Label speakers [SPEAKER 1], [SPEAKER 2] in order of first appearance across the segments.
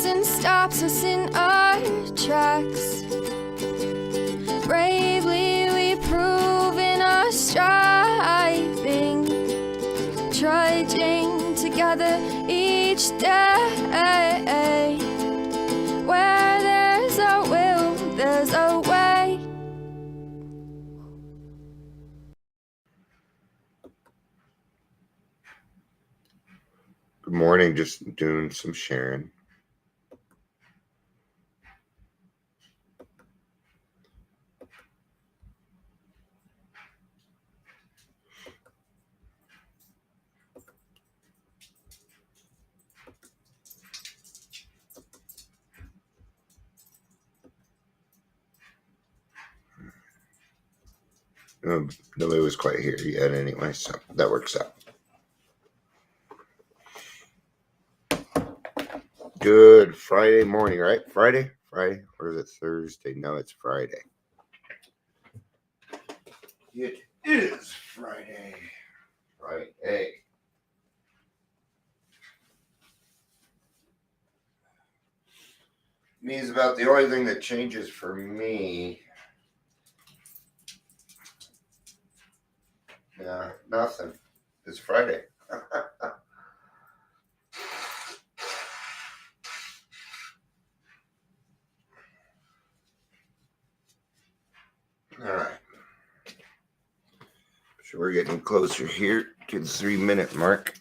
[SPEAKER 1] reason stops us in our tracks. Bravely we prove in our striving, trudging together each day. Where there's a will, there's a way.
[SPEAKER 2] Good morning, just doing some sharing. Nobody was quite here yet anyway, so that works out. Good Friday morning, right? Friday? Or is it Thursday? No, it's Friday. It is Friday. Friday. Means about the only thing that changes for me. Yeah, nothing. It's Friday. All right. So we're getting closer here to the 3-minute mark.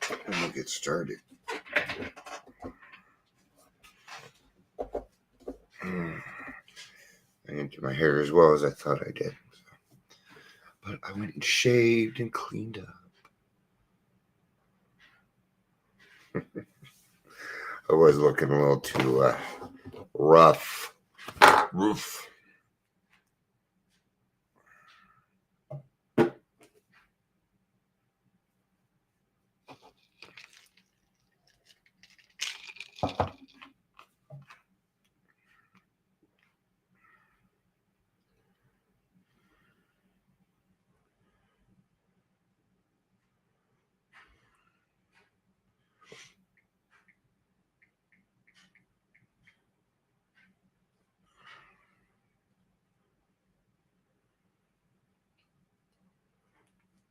[SPEAKER 2] And we'll get started. I didn't do my hair as well as I thought I did. But I went and shaved and cleaned up. I was looking a little too rough. Roof.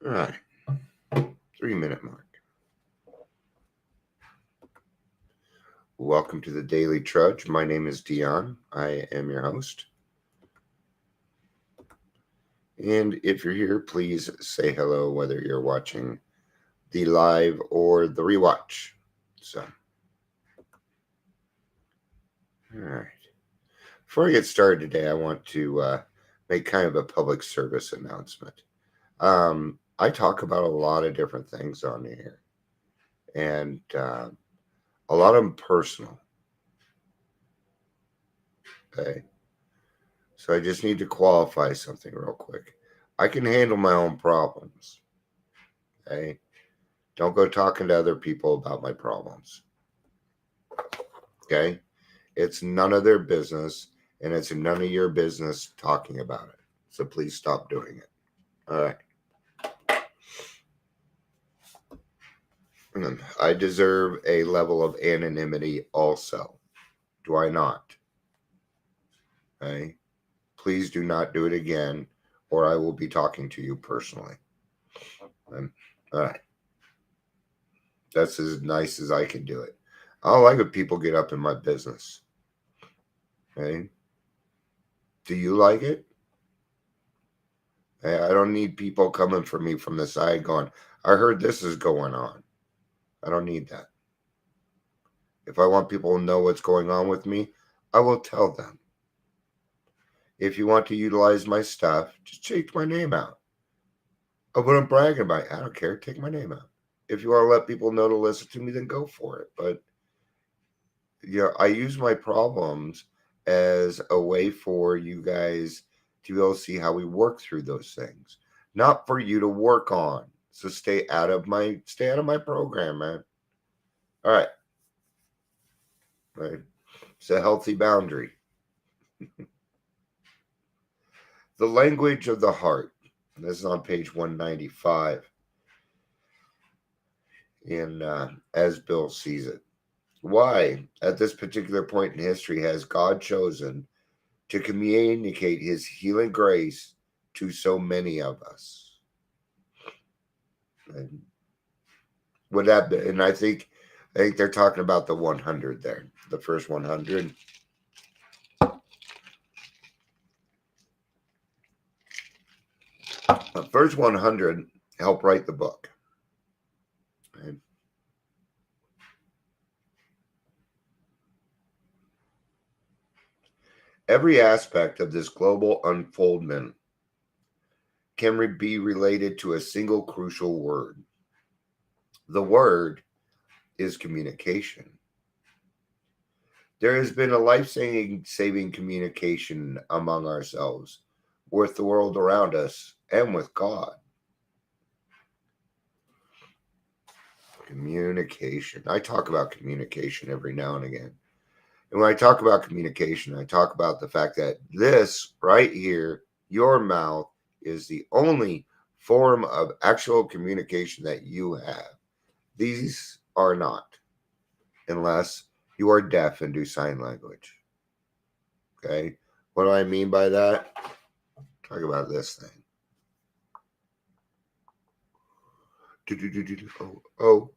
[SPEAKER 2] All right. 3-minute mark. Welcome to the Daily Trudge. My name is Dion. I am your host. And if you're here, please say hello, whether you're watching the live or the rewatch. So, all right. Before I get started today, I want to make kind of a public service announcement. I talk about a lot of different things on here, and a lot of them personal. Okay. So I just need to qualify something real quick. I can handle my own problems. Okay. Don't go talking to other people about my problems. Okay. It's none of their business, and it's none of your business talking about it. So please stop doing it. All right. I deserve a level of anonymity also. Do I not? Okay. Please do not do it again, or I will be talking to you personally. All right. That's as nice as I can do it. I don't like when people get up in my business. Okay. Do you like it? I don't need people coming for me from the side going, I heard this is going on. I don't need that. If I want people to know what's going on with me, I will tell them. If you want to utilize my stuff, just take my name out. I wouldn't brag about it. I don't care. Take my name out. If you want to let people know to listen to me, then go for it. But I use my problems as a way for you guys to be able to see how we work through those things, not for you to work on. So stay out of my program, man. All right. Right. It's a healthy boundary. The language of the heart. This is on page 195 in As Bill Sees It. Why, at this particular point in history, has God chosen to communicate his healing grace to so many of us? And would that be, and I think they're talking about the 100 there, the first 100. The first 100 help write the book. Right? Every aspect of this global unfoldment can be related to a single crucial word. The word is communication. There has been a life-saving communication among ourselves, with the world around us, and with God. Communication. I talk about communication every now and again. And when I talk about communication, I talk about the fact that this right here, your mouth, is the only form of actual communication that you have. These are not, unless you are deaf and do sign language. Okay? What do I mean by that? Talk about this thing. Oh.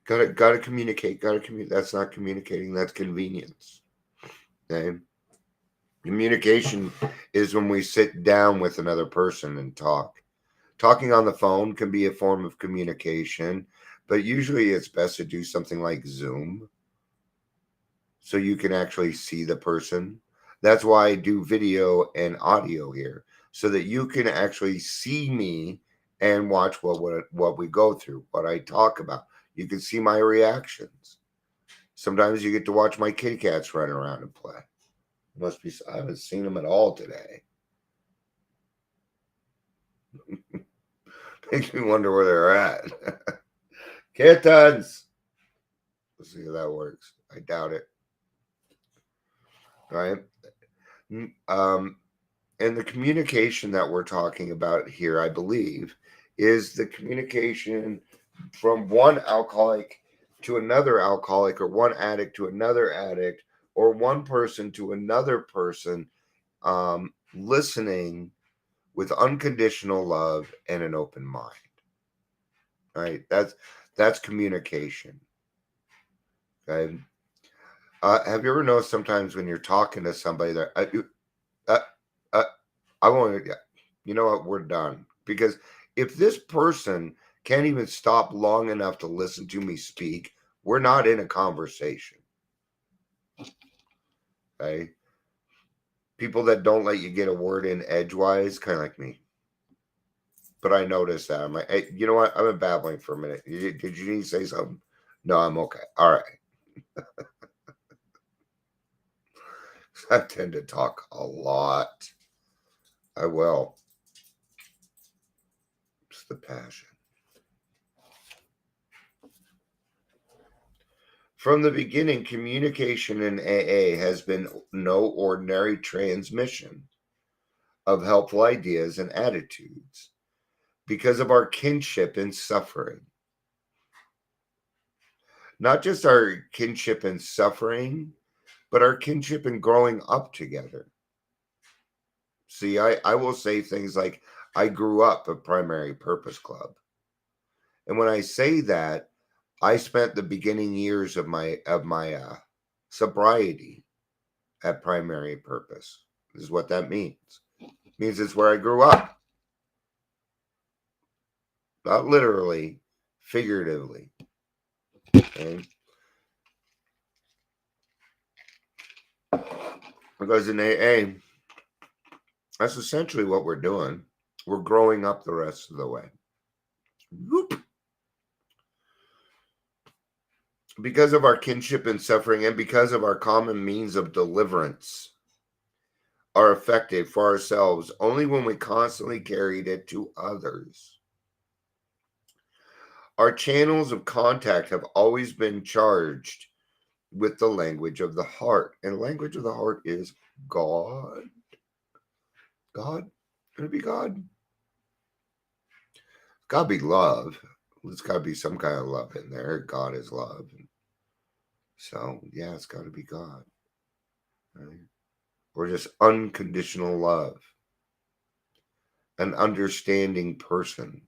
[SPEAKER 2] Gotta communicate. That's not communicating. That's convenience. Okay? Communication is when we sit down with another person and talk. Talking on the phone can be a form of communication, but usually it's best to do something like Zoom so you can actually see the person. That's why I do video and audio here, so that you can actually see me and watch what we go through, what I talk about. You can see my reactions. Sometimes you get to watch my kitty cats run around and play. I haven't seen them at all today. Makes me wonder where they're at. Kittens. Let's see how that works. I doubt it. Right? And the communication that we're talking about here, I believe, is the communication from one alcoholic to another alcoholic, or one addict to another addict, or one person to another person, listening with unconditional love and an open mind. Right? That's communication. Okay. Have you ever noticed sometimes when you're talking to somebody that I won't, you know what, we're done, because if this person can't even stop long enough to listen to me speak, we're not in a conversation. Okay. People that don't let you get a word in edgewise, kind of like me. But I noticed that. I'm like, hey, you know what? I've been babbling for a minute. Did you need to say something? No, I'm okay. All right. I tend to talk a lot. I will. It's the passion. From the beginning, communication in AA has been no ordinary transmission of helpful ideas and attitudes because of our kinship in suffering. Not just our kinship in suffering, but our kinship in growing up together. See, I will say things like, I grew up at Primary Purpose Club. And when I say that, I spent the beginning years of my sobriety at Primary Purpose. This is what that means. It means it's where I grew up. Not literally, figuratively. Okay? Because in AA, that's essentially what we're doing. We're growing up the rest of the way. Whoop. Because of our kinship and suffering, and because of our common means of deliverance, are effective for ourselves only when we constantly carried it to others. Our channels of contact have always been charged with the language of the heart. And the language of the heart is God. God? Can it be God? God be love. There's got to be some kind of love in there. God is love. And so, yeah, it's got to be God. Right? Or just unconditional love. An understanding person.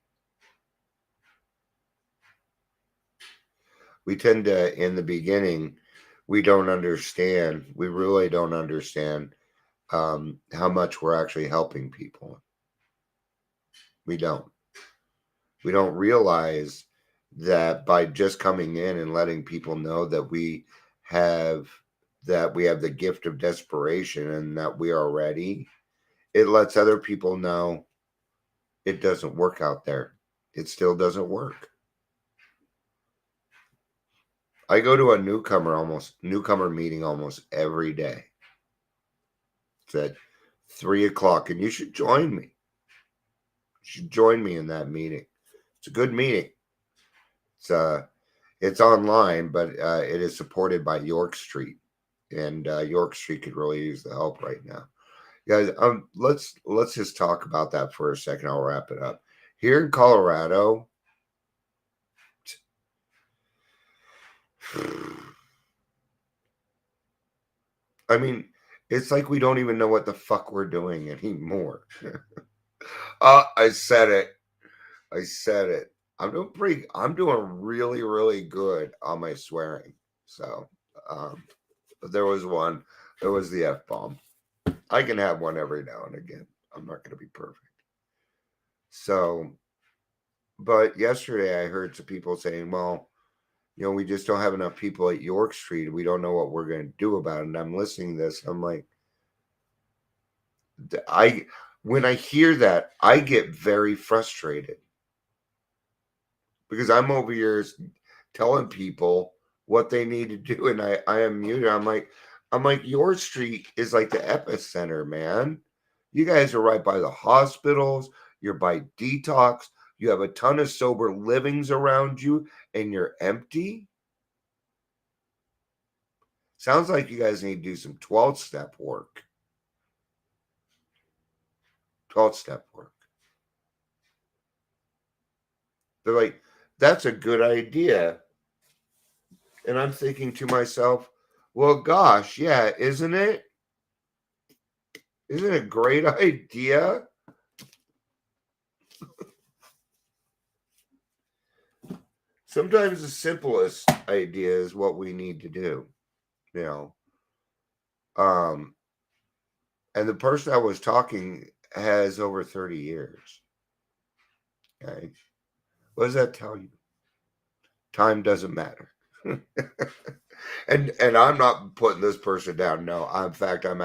[SPEAKER 2] We tend to, in the beginning, we don't understand. We really don't understand how much we're actually helping people. We don't. We don't realize that by just coming in and letting people know that have we have the gift of desperation and that we are ready, it lets other people know it doesn't work out there. It still doesn't work. I go to a newcomer meeting almost every day. It's at 3:00, and you should join me. You should join me in that meeting. It's a good meeting. It's online, but it is supported by York Street, and York Street could really use the help right now, guys. Let's just talk about that for a second. I'll wrap it up. Here in Colorado, I mean, it's like we don't even know what the fuck we're doing anymore. I said it. I said it. I'm doing really, really good on my swearing. So, but there was one. There was the F bomb. I can have one every now and again. I'm not going to be perfect. So, but yesterday I heard some people saying, well, we just don't have enough people at York Street. We don't know what we're going to do about it. And I'm listening to this. I'm like, when I hear that, I get very frustrated because I'm over here telling people what they need to do, and I am muted. I'm like, your street is like the epicenter, man. You guys are right by the hospitals. You're by detox. You have a ton of sober livings around you, and you're empty. Sounds like you guys need to do some 12-step work. 12-step work. They're like, that's a good idea. And I'm thinking to myself, well, gosh, yeah, isn't it? Isn't it a great idea? Sometimes the simplest idea is what we need to do, you know. Um, and the person I was talking has over 30 years. Okay. What does that tell you? Time doesn't matter. and I'm not putting this person down. No, in fact, I'm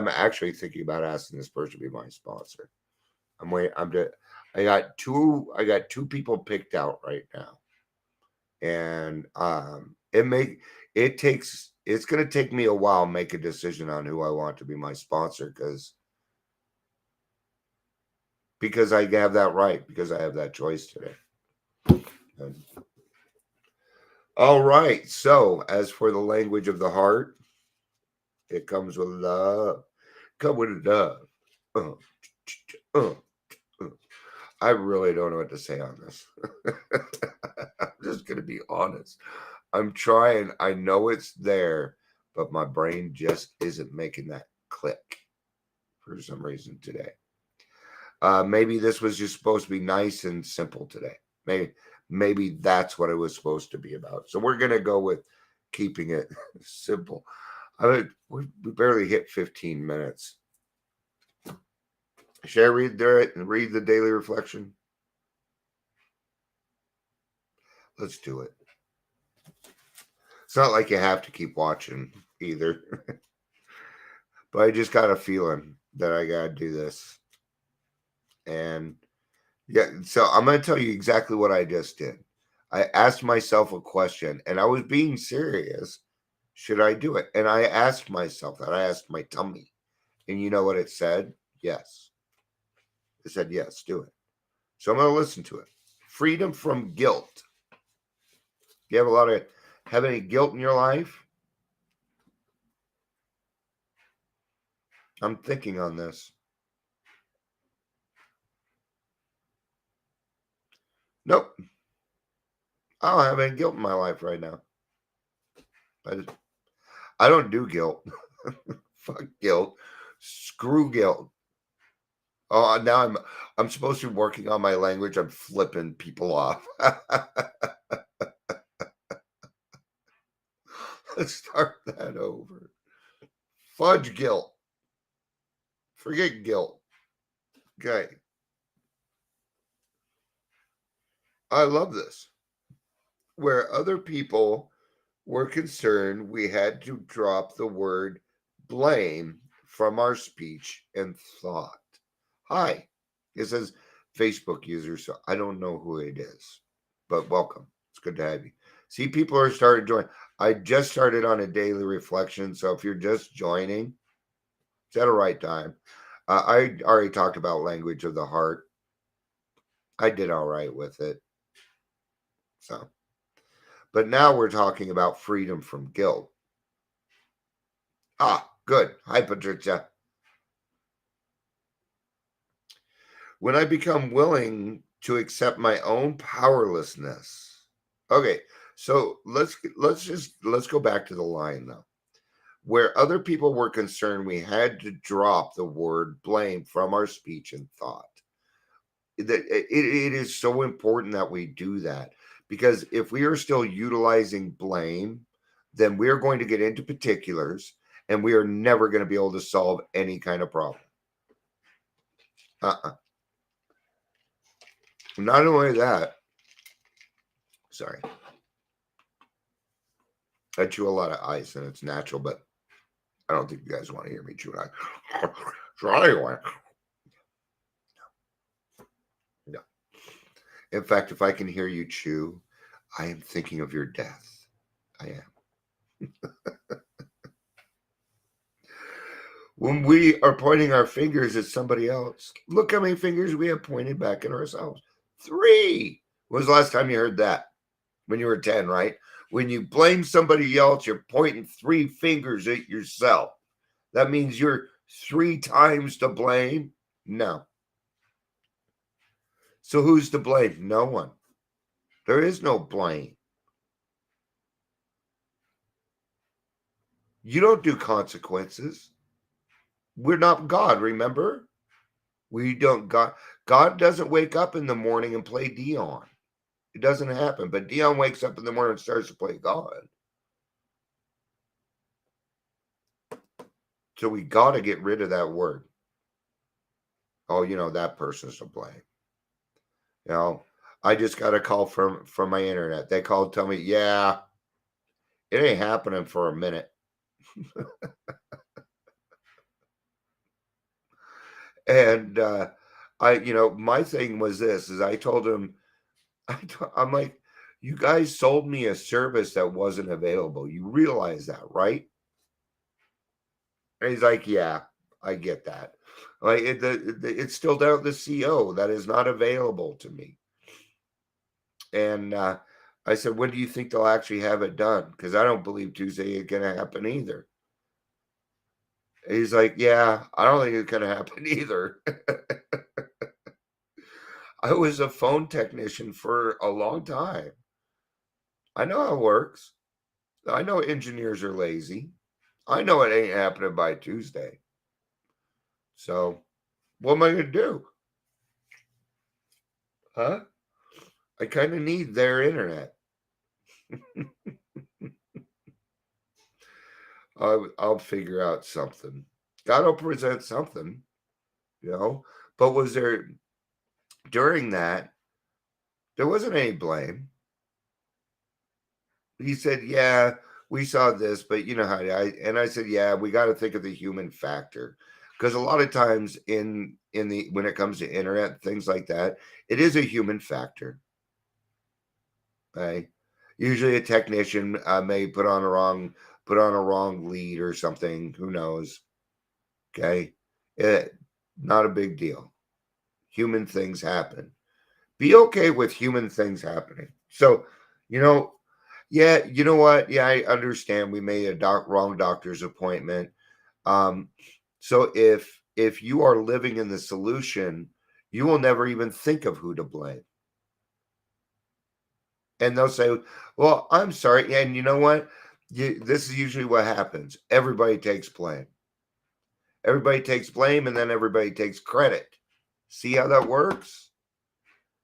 [SPEAKER 2] actually thinking about asking this person to be my sponsor. I got two people picked out right now. And it's going to take me a while to make a decision on who I want to be my sponsor because I have that right, because I have that choice today. And, all right. So as for the language of the heart, it comes with love. Come with love. Uh, uh, uh. I really don't know what to say on this. I'm just going to be honest. I'm trying. I know it's there, but my brain just isn't making that click for some reason today. Maybe this was just supposed to be nice and simple today. Maybe that's what it was supposed to be about. So we're gonna go with keeping it simple. I mean, we barely hit 15 minutes. Should I read the daily reflection? Let's do it. It's not like you have to keep watching either. But I just got a feeling that I gotta do this. And yeah, so I'm gonna tell you exactly what I just did. I asked myself a question and I was being serious. Should I do it? And I asked myself that. I asked my tummy. And you know what it said? Yes. It said, yes, do it. So I'm gonna listen to it. Freedom from guilt. You have any guilt in your life? I'm thinking on this. Nope. I don't have any guilt in my life right now. I don't do guilt. Fuck guilt. Screw guilt. Oh, now I'm supposed to be working on my language. I'm flipping people off. Let's start that over. Fudge guilt. Forget guilt. Okay. I love this. Where other people were concerned, we had to drop the word blame from our speech and thought. Hi. It says Facebook user, so I don't know who it is, but welcome. It's good to have you. See, people are starting to join. I just started on a daily reflection, so if you're just joining, it's at a right time. I already talked about language of the heart. I did all right with it. So, but now we're talking about freedom from guilt. Ah, good. Hi, Patricia. When I become willing to accept my own powerlessness. Okay, so let's go back to the line though. Where other people were concerned, we had to drop the word blame from our speech and thought. It is so important that we do that, because if we are still utilizing blame, then we're going to get into particulars and we are never going to be able to solve any kind of problem. Not only that, sorry, I chew a lot of ice and it's natural, but I don't think you guys want to hear me chew ice. So anyway, no. In fact, if I can hear you chew, I am thinking of your death. I am. When we are pointing our fingers at somebody else, look how many fingers we have pointed back at ourselves. 3. When was the last time you heard that? When you were 10, right? When you blame somebody else, you're pointing 3 fingers at yourself. That means you're 3 times to blame? No. So who's to blame? No one. There is no blame. You don't do consequences. We're not God, remember? We don't God doesn't wake up in the morning and play Dion. It doesn't happen. But Dion wakes up in the morning and starts to play God. So we got to get rid of that word. Oh, that person's to blame. I just got a call from my internet. They called, tell me, yeah, it ain't happening for a minute. And my thing was this: is I told him, I'm like, you guys sold me a service that wasn't available. You realize that, right? And he's like, yeah, I get that. Like it's still down the CO that is not available to me. And I said, when do you think they'll actually have it done? Because I don't believe Tuesday is going to happen either. And he's like, yeah, I don't think it's going to happen either. I was a phone technician for a long time. I know how it works. I know engineers are lazy. I know it ain't happening by Tuesday. So what am I going to do? Huh? I kind of need their internet. I'll figure out something. God will present something, But was there, during that, there wasn't any blame. He said, yeah, we saw this, but you know how I said, yeah, we got to think of the human factor. Because a lot of times in the when it comes to internet, things like that, it is a human factor. Right? Usually a technician may put on a wrong lead or something. Who knows? Okay. Not a big deal. Human things happen. Be okay with human things happening. So, yeah, you know what? Yeah, I understand we made a wrong doctor's appointment. So if you are living in the solution, you will never even think of who to blame. And they'll say, well, I'm sorry. And you know what? This is usually what happens. Everybody takes blame. Everybody takes blame and then everybody takes credit. See how that works?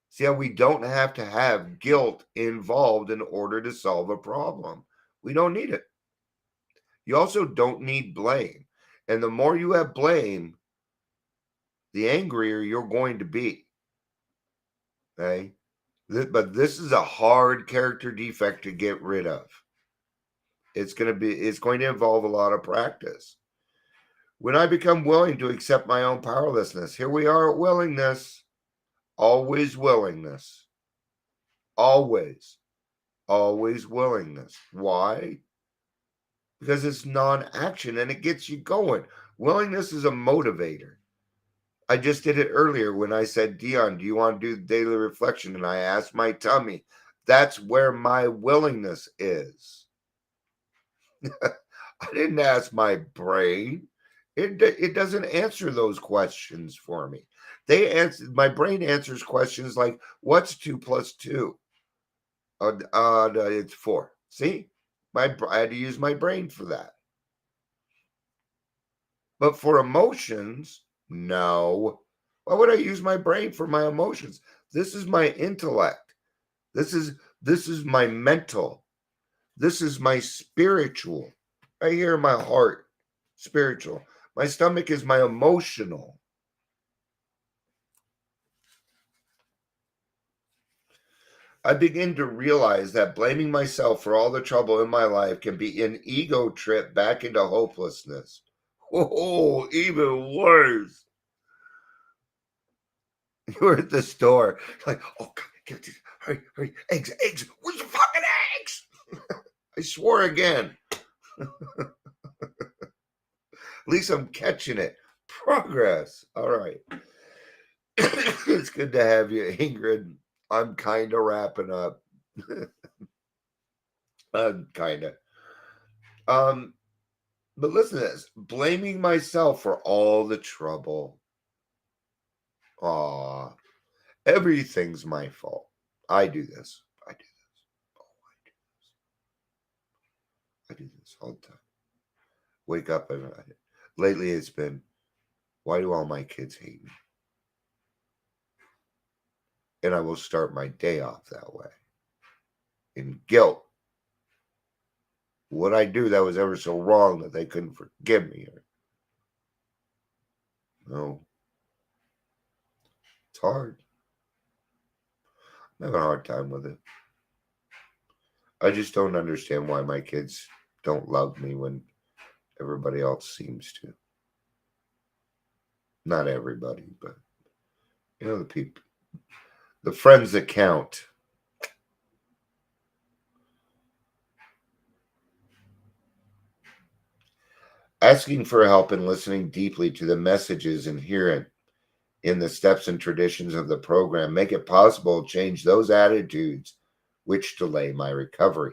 [SPEAKER 2] See how we don't have to have guilt involved in order to solve a problem. We don't need it. You also don't need blame. And the more you have blame, the angrier you're going to be. Okay? But this is a hard character defect to get rid of. It's going to involve a lot of practice. When I become willing to accept my own powerlessness, here we are at willingness. Always willingness. Always. Always willingness. Why? Because it's non-action and it gets you going. Willingness is a motivator. I just did it earlier when I said, Dion, do you want to do daily reflection? And I asked my tummy. That's where my willingness is. I didn't ask my brain. It doesn't answer those questions for me. My brain answers questions like, what's 2 plus 2? It's 4. See? I had to use my brain for that. But for emotions, no. Why would I use my brain for my emotions? This is my intellect. This is my mental. This is my spiritual. Right here in my heart, spiritual. My stomach is my emotional. I begin to realize that blaming myself for all the trouble in my life can be an ego trip back into hopelessness. Oh, even worse. You're at the store, like, oh, God, get this, hurry, hurry, eggs, where's the fucking eggs? I swore again. At least I'm catching it. Progress. All right. It's good to have you, Ingrid. I'm kind of wrapping up. I'm kind of. But listen to this. Blaming myself for all the trouble. Aw. Everything's my fault. I do this. I do this. Oh, I do this all the time. Wake up and lately it's been, why do all my kids hate me? And I will start my day off that way. In guilt. What I do that was ever so wrong that they couldn't forgive me. No. It's hard. I'm having a hard time with it. I just don't understand why my kids don't love me when everybody else seems to. Not everybody, but the people, the friends that count. Asking for help and listening deeply to the messages inherent in the steps and traditions of the program make it possible to change those attitudes which delay my recovery.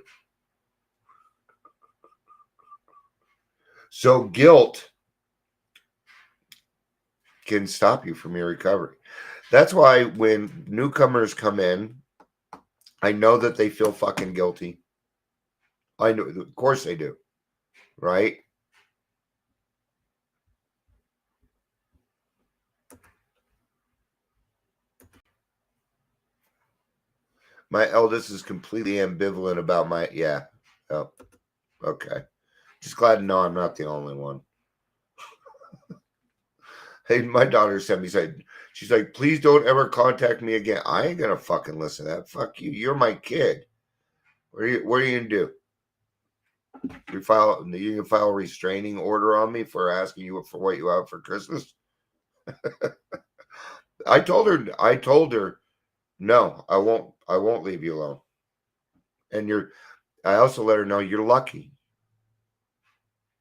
[SPEAKER 2] So guilt can stop you from your recovery. That's why when newcomers come in, I know that they feel fucking guilty. I know, of course they do, right? My eldest is completely ambivalent about yeah. Oh, okay. Just glad to know I'm not the only one. Hey, my daughter sent me said, she's like, please don't ever contact me again. I ain't gonna fucking listen to that. Fuck you. You're my kid. What are you gonna do? You can file a restraining order on me for asking you for what you have for Christmas? I told her, no, I won't leave you alone. And I also let her know you're lucky.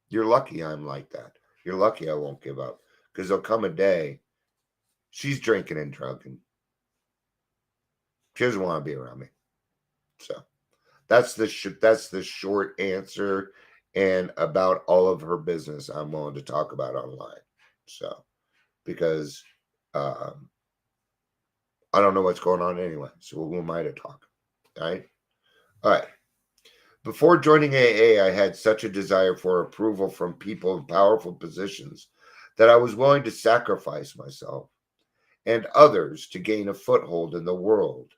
[SPEAKER 2] You're lucky I'm like that. You're lucky I won't give up. Because there'll come a day she's drinking and drugging. She doesn't want to be around me. So that's the short answer, and about all of her business I'm willing to talk about online. So because I don't know what's going on anyway. So who am I to talk? Right? All right. Before joining AA, I had such a desire for approval from people in powerful positions that I was willing to sacrifice myself and others to gain a foothold in the world.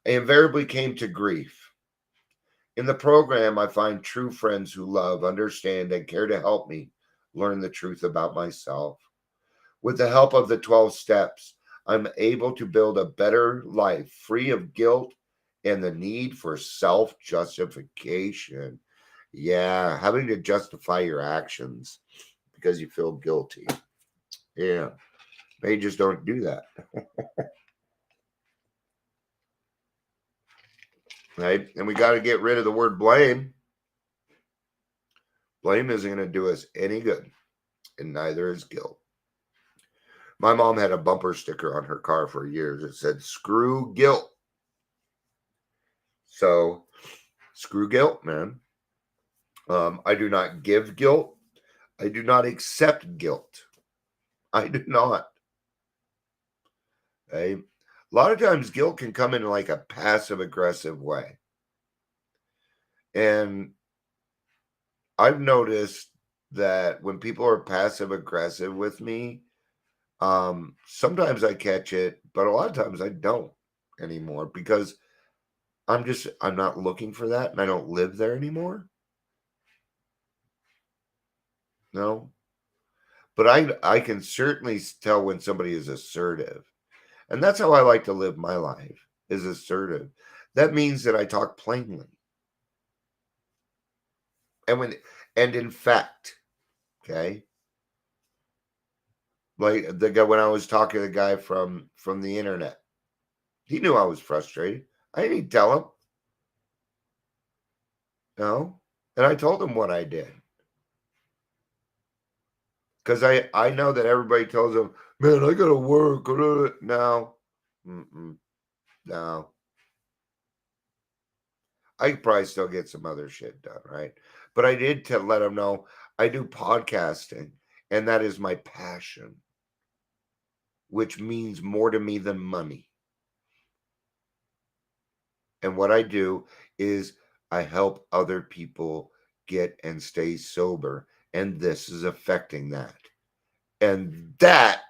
[SPEAKER 2] I invariably came to grief. In the program, I find true friends who love, understand, and care to help me learn the truth about myself. With the help of the 12 steps, I'm able to build a better life free of guilt and the need for self justification. Yeah, having to justify your actions because you feel guilty. Yeah, they just don't do that. Right? And we got to get rid of the word blame. Blame isn't going to do us any good, and neither is guilt. My mom had a bumper sticker on her car for years that said, "Screw guilt." So, screw guilt, man. I do not give guilt. I do not accept guilt. I do not. Okay? A lot of times, guilt can come in like a passive aggressive way. And I've noticed that when people are passive aggressive with me, sometimes I catch it, but a lot of times I don't anymore because I'm not looking for that and I don't live there anymore. No. But I can certainly tell when somebody is assertive. And that's how I like to live my life, is assertive. That means that I talk plainly. And when and in fact, okay, like the guy when I was talking to the guy from the internet, he knew I was frustrated. I didn't tell him, no. And I told him what I did. Because I know that everybody tells him, man, I gotta work. No. Mm-mm, no. I could probably still get some other shit done, right? But I did to let him know I do podcasting, and that is my passion, which means more to me than money. And what I do is I help other people get and stay sober, and this is affecting that. And that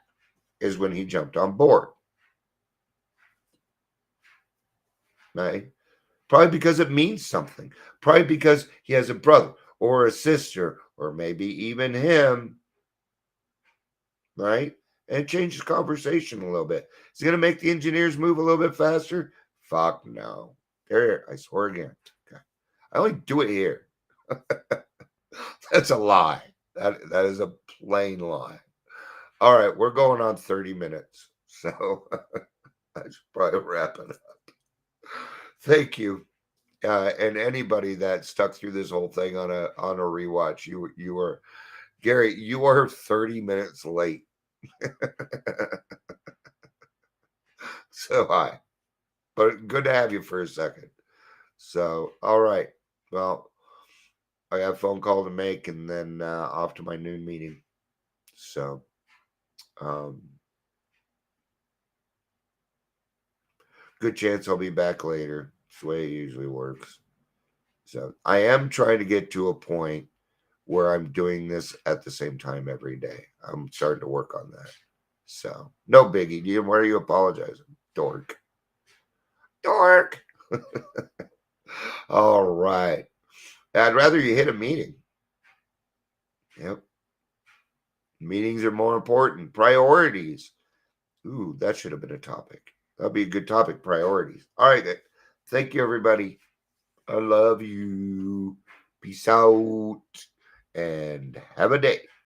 [SPEAKER 2] is when he jumped on board, right? Probably because it means something. Probably because he has a brother or a sister, or maybe even him, right? And change the conversation a little bit. Is it going to make the engineers move a little bit faster? Fuck no. There, I swear again. Okay. I only do it here. That's a lie. That is a plain lie. All right, we're going on 30 minutes. So I should probably wrap it up. Thank you. And anybody that stuck through this whole thing on a rewatch, you were Gary, you are 30 minutes late. So hi. But good to have you for a second. So, all right. Well, I got a phone call to make and then off to my noon meeting. So, um, good chance I'll be back later. It's the way it usually works. So, I am trying to get to a point where I'm doing this at the same time every day. I'm starting to work on that. So, no biggie. Why are you apologizing? Dork. Dork. All right. I'd rather you hit a meeting. Yep. Meetings are more important. Priorities. Ooh, that should have been a topic. That'd be a good topic. Priorities. All right. Thank you, everybody. I love you. Peace out and have a day.